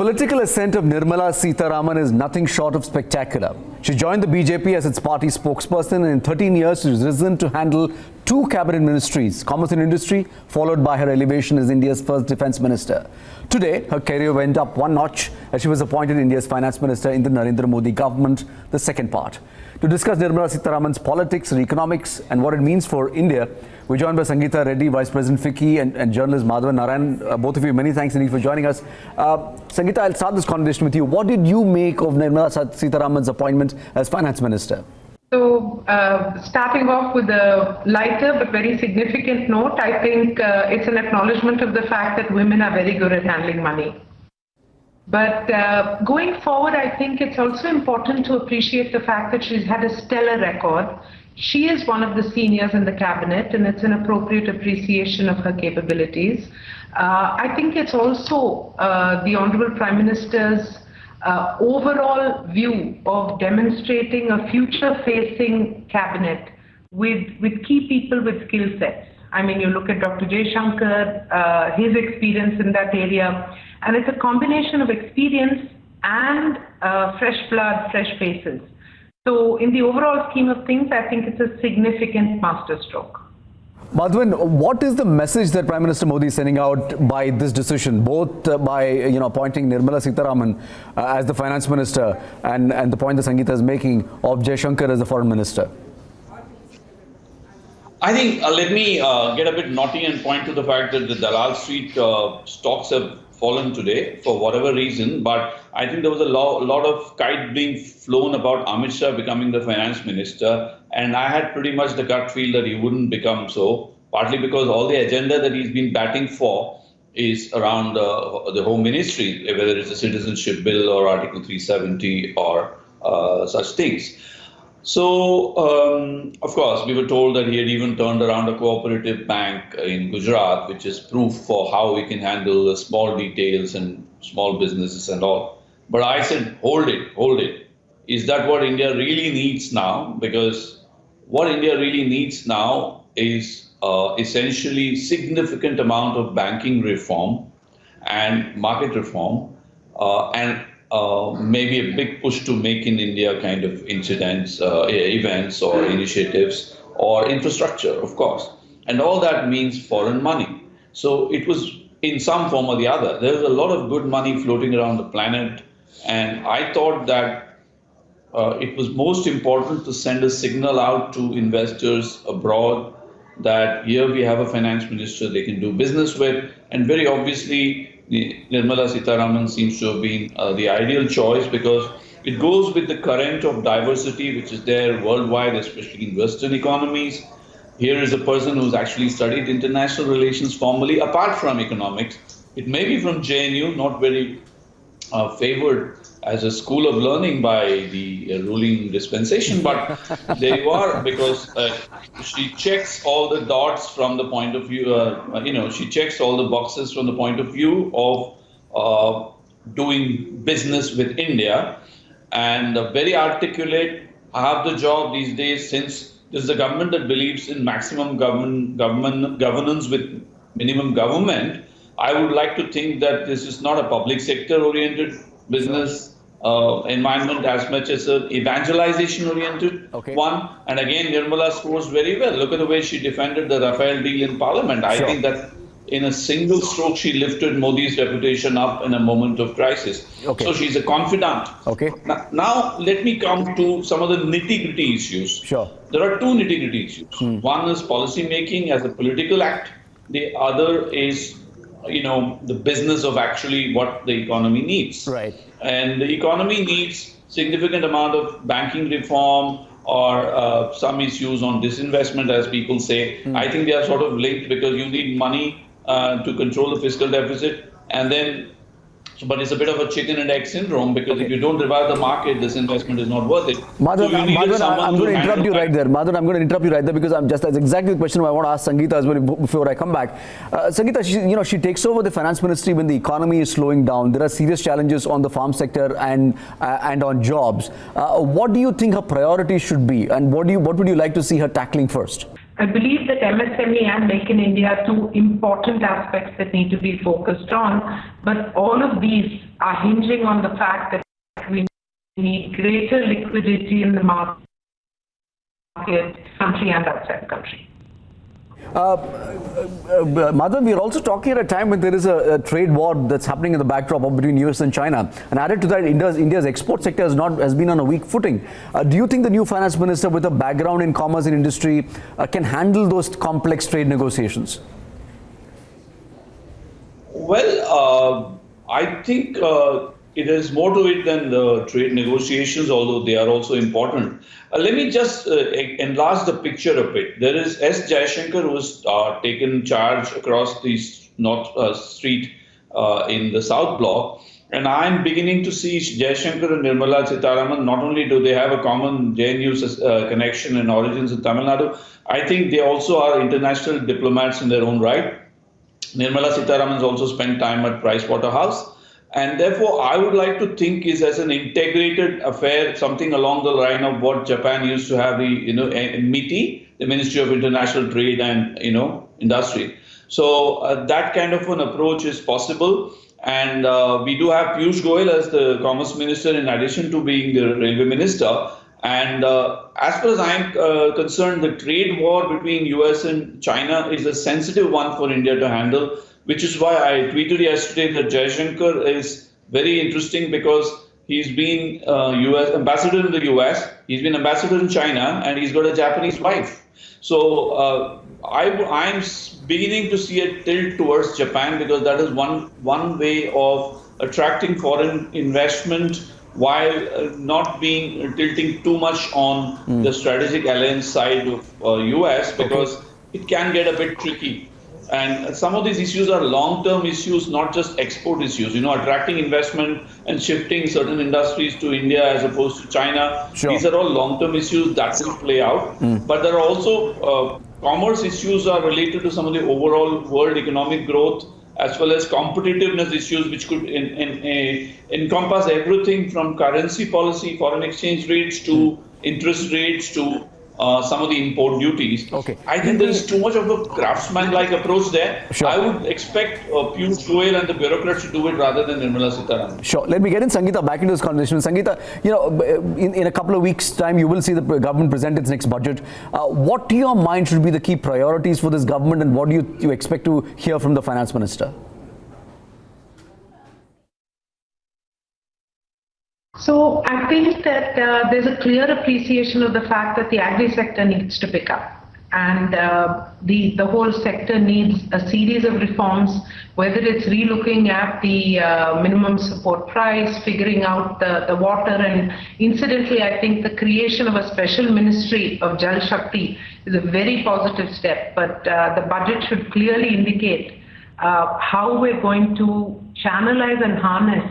political ascent of Nirmala Sitharaman is nothing short of spectacular. She joined the BJP as its party spokesperson, and in 13 years she has risen to handle 2 cabinet ministries, Commerce and Industry, followed by her elevation as India's first defence minister. Today, her career went up one notch as she was appointed India's finance minister in the Narendra Modi government, the second part. To discuss Nirmala Sitharaman's politics and economics and what it means for India, we're joined by Sangita, Reddy, Vice President FICCI, and journalist Madhavan, Narayanan. Both of you, many thanks indeed for joining us. Sangita, I'll start this conversation with you. What did you make of Nirmala Sitharaman's appointment as finance minister? So, starting off with a lighter but very significant note, I think it's an acknowledgement of the fact that women are very good at handling money. But going forward, I think it's also important to appreciate the fact that she's had a stellar record. She is one of the seniors in the cabinet, and it's an appropriate appreciation of her capabilities. I think it's also the Honorable Prime Minister's overall view of demonstrating a future-facing cabinet with key people with skill sets. I mean, you look at Dr. Shankar, his experience in that area, and it's a combination of experience and fresh blood, fresh faces. So in the overall scheme of things, I think it's a significant masterstroke. Madhavan, what is the message that Prime Minister Modi is sending out by this decision, both by appointing Nirmala Sitharaman as the finance minister and the point that Sangita is making of Jay Shankar as the foreign minister? I think let me get a bit naughty and point to the fact that the Dalal Street stocks have fallen today for whatever reason, but I think there was a lot of kite being flown about Amit Shah becoming the finance minister, and I had pretty much the gut feel that he wouldn't become so, partly because all the agenda that he's been batting for is around the Home Ministry, whether it's a citizenship bill or Article 370 or such things. So, of course, we were told that he had even turned around a cooperative bank in Gujarat, which is proof for how we can handle the small details and small businesses and all. But I said, hold it. Is that what India really needs now? Because what India really needs now is essentially significant amount of banking reform and market reform and maybe a big push to make in India kind of events or initiatives or infrastructure, of course. And all that means foreign money. So it was in some form or the other. There was a lot of good money floating around the planet. And I thought that it was most important to send a signal out to investors abroad that here we have a finance minister they can do business with. And very obviously, Nirmala Sitharaman seems to have been the ideal choice because it goes with the current of diversity which is there worldwide, especially in Western economies. Here is a person who's actually studied international relations formally, apart from economics. It may be from JNU, not very favored as a school of learning by the ruling dispensation, but there you are, because she checks all the dots from the point of view, she checks all the boxes from the point of view of doing business with India, and very articulate, have the job these days, since this is a government that believes in maximum governance with minimum government. I would like to think that this is not a public sector oriented business environment as much as an evangelization oriented one. And again, Nirmala scores very well. Look at the way she defended the Rafale deal in Parliament. I think that in a single stroke, she lifted Modi's reputation up in a moment of crisis. So she's a confidant. Now, let me come to some of the nitty-gritty issues. There are 2 nitty-gritty issues. One is policy making as a political act. The other is the business of actually what the economy needs. And the economy needs significant amount of banking reform or some issues on disinvestment, as people say. I think they are sort of linked because you need money to control the fiscal deficit. And then, but it's a bit of a chicken and egg syndrome because if you don't revive the market, this investment is not worth it. Madhavan, I'm going to interrupt you right there. Madhavan, I'm going to interrupt you right there because that's exactly the question I want to ask Sangita as well before I come back. Sangita, she takes over the finance ministry when the economy is slowing down. There are serious challenges on the farm sector and on jobs. What do you think her priorities should be, and what would you like to see her tackling first? I believe that MSME and Make in India are two important aspects that need to be focused on, but all of these are hinging on the fact that we need greater liquidity in the market, country and outside the country. Madhavan, we are also talking at a time when there is a trade war that's happening in the backdrop between US and China. And added to that, India's export sector has been on a weak footing. Do you think the new finance minister with a background in commerce and industry can handle those complex trade negotiations? Well, I think it is more to it than the trade negotiations, although they are also important. Let me just enlarge the picture a bit. There is S. Jaishankar, who has taken charge across the North Street in the South Block. And I'm beginning to see Jaishankar and Nirmala Sitharaman, not only do they have a common JNU connection and origins in Tamil Nadu, I think they also are international diplomats in their own right. Nirmala Sitharaman has also spent time at Pricewaterhouse. And therefore, I would like to think is as an integrated affair, something along the line of what Japan used to have, MITI, the Ministry of International Trade and, Industry. So that kind of an approach is possible. And we do have Piyush Goyal as the Commerce Minister in addition to being the Railway Minister. And as far as I'm concerned, the trade war between US and China is a sensitive one for India to handle, which is why I tweeted yesterday that Jaishankar is very interesting because he's been US ambassador in the US, he's been ambassador in China, and he's got a Japanese wife. So I'm beginning to see a tilt towards Japan because that is one way of attracting foreign investment while not tilting too much on the strategic alliance side of US because it can get a bit tricky. And some of these issues are long-term issues, not just export issues. Attracting investment and shifting certain industries to India as opposed to China. Sure. These are all long-term issues that will play out. But there are also commerce issues are related to some of the overall world economic growth, as well as competitiveness issues, which could encompass everything from currency policy, foreign exchange rates to interest rates to some of the import duties. Okay. I think there is too much of a craftsman-like approach there. Sure. I would expect Piyush Goyal and the bureaucrats to do it rather than Nirmala Sitharaman. Sure. Let me get in Sangita back into this conversation. Sangita, in a couple of weeks' time, you will see the government present its next budget. What to your mind should be the key priorities for this government, and what do you expect to hear from the finance minister? So I think that there's a clear appreciation of the fact that the agri sector needs to pick up, and the whole sector needs a series of reforms, whether it's relooking at the minimum support price, figuring out the water, and incidentally, I think the creation of a special ministry of Jal Shakti is a very positive step, but the budget should clearly indicate how we're going to channelize and harness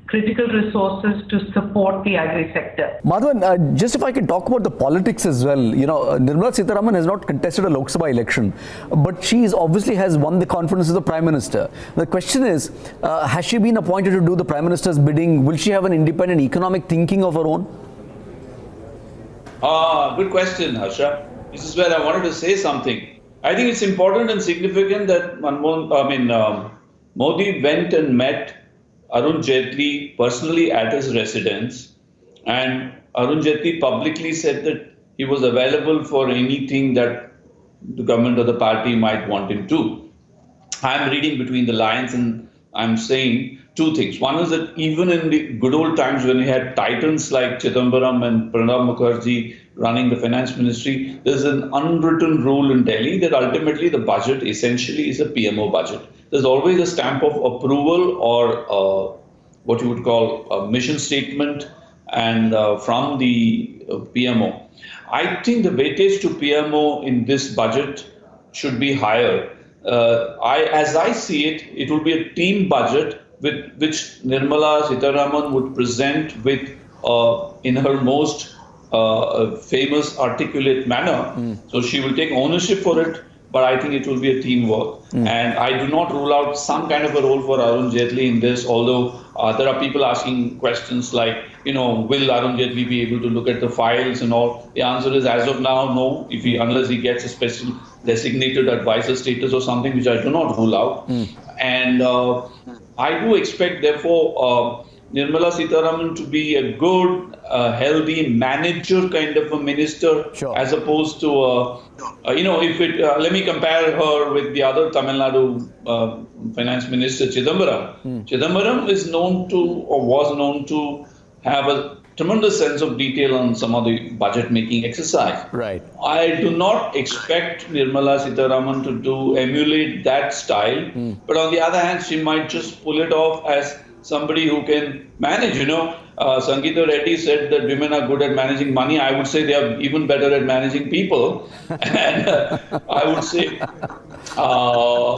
critical resources to support the agri sector. Madhavan, just if I can talk about the politics as well, Nirmala Sitharaman has not contested a Lok Sabha election, but she obviously has won the confidence of the Prime Minister. The question is, has she been appointed to do the Prime Minister's bidding? Will she have an independent economic thinking of her own? Good question, Harsha. This is where I wanted to say something. I think it's important and significant that Modi went and met Arun Jaitley personally at his residence, and Arun Jaitley publicly said that he was available for anything that the government or the party might want him to. I'm reading between the lines and I'm saying two things. One is that even in the good old times when we had titans like Chidambaram and Pranab Mukherjee running the finance ministry, there's an unwritten rule in Delhi that ultimately the budget essentially is a PMO budget. There's always a stamp of approval or what you would call a mission statement and from the PMO. I think the weightage to PMO in this budget should be higher. As I see it, it will be a team budget with which Nirmala Sitharaman would present with in her most famous articulate manner. So she will take ownership for it. but I think it will be a teamwork. And I do not rule out some kind of a role for Arun Jaitley in this, although there are people asking questions like, will Arun Jaitley be able to look at the files and all? The answer is, as of now, no, unless he gets a special designated advisor status or something, which I do not rule out. And I do expect, therefore, Nirmala Sitharaman to be a good, healthy manager kind of a minister, as opposed to, let me compare her with the other Tamil Nadu finance minister, Chidambaram. Chidambaram is known to, or was known to, have a tremendous sense of detail on some of the budget making exercise. Right. I do not expect Nirmala Sitharaman to emulate that style, but on the other hand, she might just pull it off as somebody who can manage. Sangita Reddy said that women are good at managing money. I would say they are even better at managing people. And I would say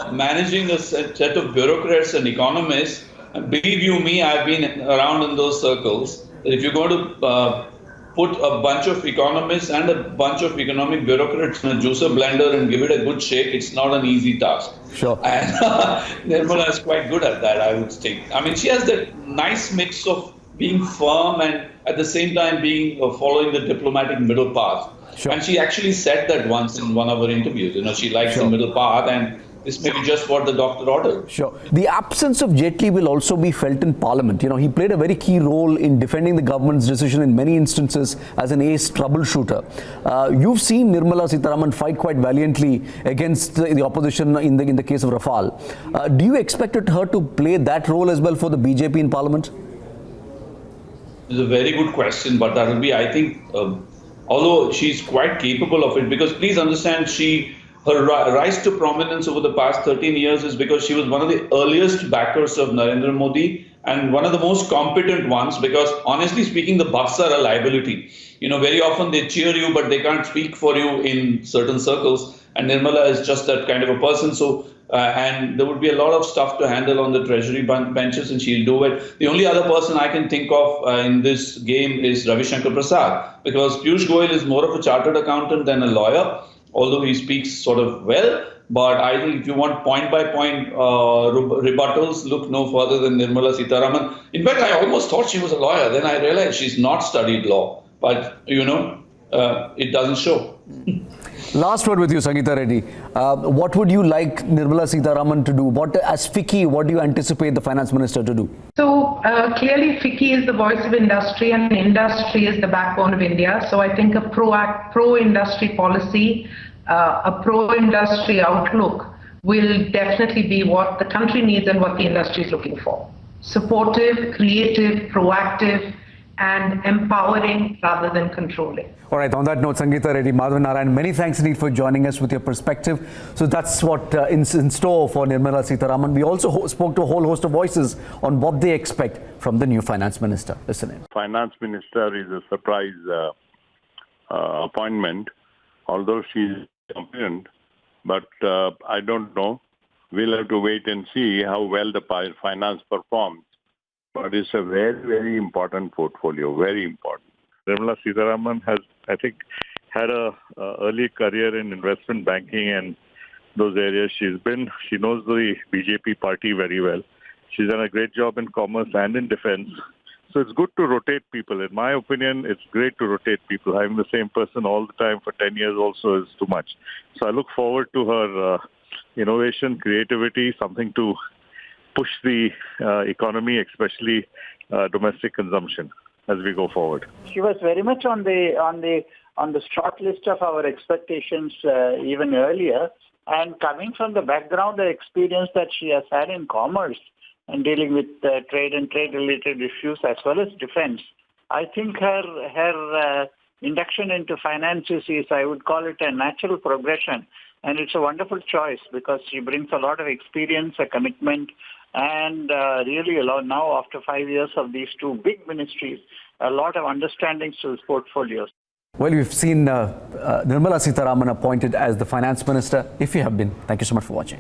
managing a set of bureaucrats and economists, believe you me, I've been around in those circles. If you're going to put a bunch of economists and a bunch of economic bureaucrats in a juicer blender and give it a good shake, it's not an easy task. Sure. And Nirmala is quite good at that, I would think. I mean, she has that nice mix of being firm and at the same time being following the diplomatic middle path. Sure. And she actually said that once in one of her interviews. She likes the middle path, and this may be just what the doctor ordered. Sure. The absence of Jaitley will also be felt in Parliament. He played a very key role in defending the government's decision in many instances as an ace troubleshooter. You've seen Nirmala Sitharaman fight quite valiantly against the opposition in the case of Rafale. Do you expect her to play that role as well for the BJP in Parliament? It's a very good question, but that will be, I think, although she's quite capable of it, because please understand, her rise to prominence over the past 13 years is because she was one of the earliest backers of Narendra Modi and one of the most competent ones, because honestly speaking, the buffs are a liability. Very often they cheer you, but they can't speak for you in certain circles. And Nirmala is just that kind of a person. So, and there would be a lot of stuff to handle on the treasury benches, and she'll do it. The only other person I can think of in this game is Ravi Shankar Prasad, because Piyush Goyal is more of a chartered accountant than a lawyer, although he speaks sort of well. But I think if you want point-by-point rebuttals, look no further than Nirmala Sitharaman. In fact, I almost thought she was a lawyer. Then I realized she's not studied law. But, it doesn't show. Last word with you, Sangita Reddy. What would you like Nirmala Sitharaman to do? As FICCI, what do you anticipate the finance minister to do? So clearly FICCI is the voice of industry, and industry is the backbone of India. So I think a pro-industry policy, a pro-industry outlook will definitely be what the country needs and what the industry is looking for. Supportive, creative, proactive, and empowering rather than controlling. All right, on that note, Sangita Reddy, Madhavan, Narayanan, many thanks indeed for joining us with your perspective. So that's what in store for Nirmala Sitharaman. We also spoke to a whole host of voices on what they expect from the new finance minister. Listen in. Finance minister is a surprise appointment, although she is competent, but I don't know. We'll have to wait and see how well the finance performs. But it's a very, very important portfolio, very important. Nirmala Sitharaman has, I think, had a early career in investment banking and those areas. She knows the BJP party very well. She's done a great job in commerce and in defense. So it's good to rotate people. In my opinion, it's great to rotate people. Having the same person all the time for 10 years also is too much. So I look forward to her innovation, creativity, something to push the economy, especially domestic consumption, as we go forward. She was very much on the short list of our expectations even earlier. And coming from the background, the experience that she has had in commerce and dealing with trade and trade-related issues as well as defense, I think her induction into finance is, I would call it a natural progression. And it's a wonderful choice because she brings a lot of experience, a commitment, and really a lot now, after 5 years of these two big ministries, a lot of understandings to his portfolios. Well, we've seen Nirmala Sitharaman appointed as the finance minister. If you have been, thank you so much for watching.